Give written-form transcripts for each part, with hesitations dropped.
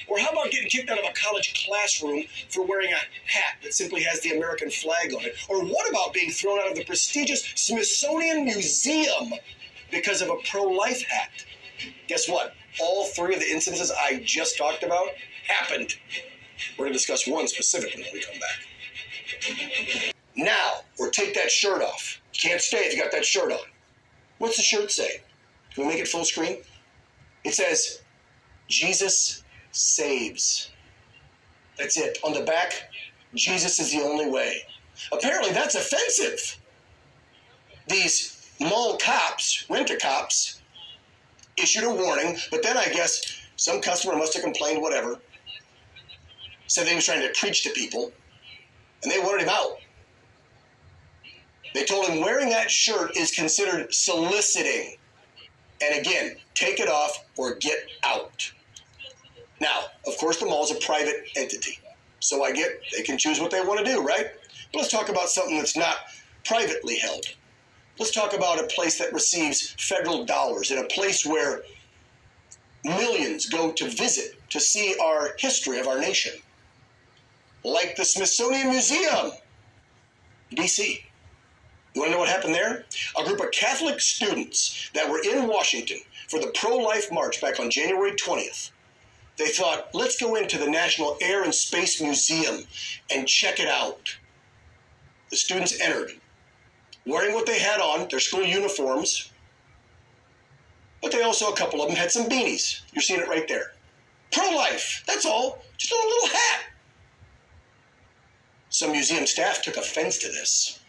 Or how about getting kicked out of a college classroom for wearing a hat that simply has the American flag on it? Or what about being thrown out of the prestigious Smithsonian Museum because of a pro-life hat? Guess what? All three of the incidences I just talked about happened. We're going to discuss one specifically when we come back. Now, or take that shirt off. You can't stay if you got that shirt on. What's the shirt say? Can we make it full screen? It says, Jesus saves. That's it. On the back, Jesus is the only way. Apparently, that's offensive. These mall cops, rent-a-cops, issued a warning, but then I guess some customer must have complained, whatever, said that he was trying to preach to people, and they wanted him out. They told him wearing that shirt is considered soliciting. And again, take it off or get out. Now, of course, the mall's a private entity. So I get they can choose what they want to do, right? But let's talk about something that's not privately held. Let's talk about a place that receives federal dollars, in a place where millions go to visit to see our history of our nation. Like the Smithsonian Museum, D.C. You want to know what happened there? A group of Catholic students that were in Washington for the pro-life march back on January 20th, they thought, let's go into the National Air and Space Museum and check it out. The students entered, wearing what they had on, their school uniforms, but they also, a couple of them, had some beanies. You're seeing it right there. Pro-life, that's all, just a little hat. Some museum staff took offense to this.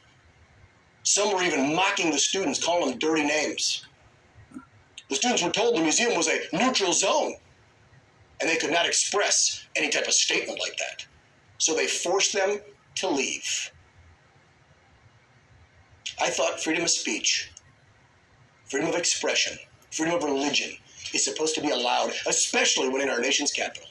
Some were even mocking the students, calling them dirty names. The students were told the museum was a neutral zone, and they could not express any type of statement like that. So they forced them to leave. I thought freedom of speech, freedom of expression, freedom of religion is supposed to be allowed, especially when in our nation's capital.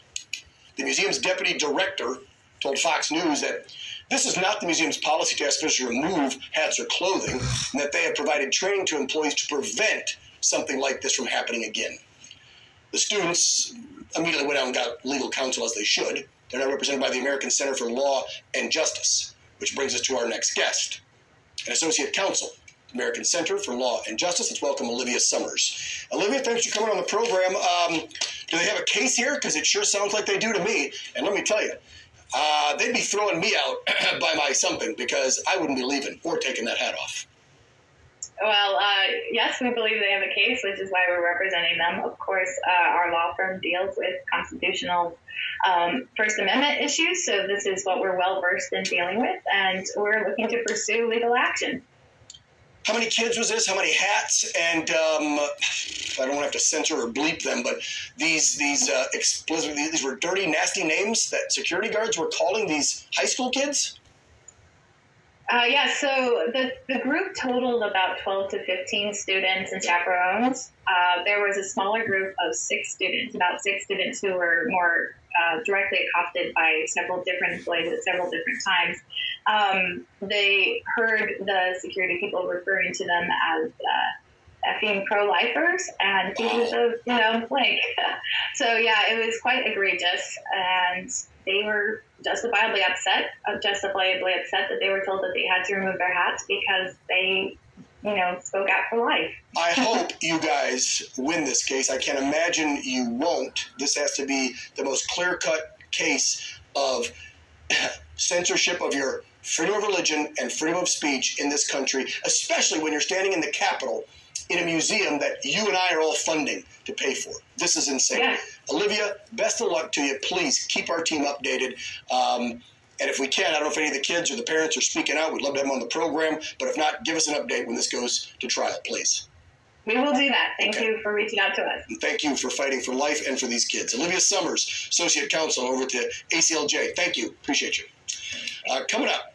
The museum's deputy director told Fox News that this is not the museum's policy to ask visitors to remove hats or clothing, and that they have provided training to employees to prevent something like this from happening again. The students immediately went out and got legal counsel, as they should. They're now represented by the American Center for Law and Justice, which brings us to our next guest, an associate counsel, American Center for Law and Justice. Let's welcome Olivia Summers. Olivia, thanks for coming on the program. Do they have a case here? Because it sure sounds like they do to me. And let me tell you, they'd be throwing me out by my something, because I wouldn't be leaving or taking that hat off. Well, yes, we believe they have a case, which is why we're representing them. Of course, our law firm deals with constitutional First Amendment issues, so this is what we're well-versed in dealing with, and we're looking to pursue legal action. How many kids was this? How many hats? And I don't have to censor or bleep them, but these were dirty, nasty names that security guards were calling these high school kids? Yeah, so the group totaled about 12 to 15 students and chaperones. There was a smaller group of about six students who were more directly accosted by several different employees at several different times. They heard the security people referring to them as effing pro-lifers and pieces of, blank. So, yeah, it was quite egregious, and they were justifiably upset that they were told that they had to remove their hats because they, spoke out for life. I hope you guys win this case. I can't imagine you won't. This has to be the most clear-cut case of censorship of your freedom of religion and freedom of speech in this country, especially when you're standing in the Capitol in a museum that you and I are all funding to pay for. This is insane. Yeah. Olivia, best of luck to you. Please keep our team updated. And if we can, I don't know if any of the kids or the parents are speaking out. We'd love to have them on the program. But if not, give us an update when this goes to trial, please. We will do that. Thank you for reaching out to us. And thank you for fighting for life and for these kids. Olivia Summers, Associate Counsel over to ACLJ. Thank you. Appreciate you. Coming up.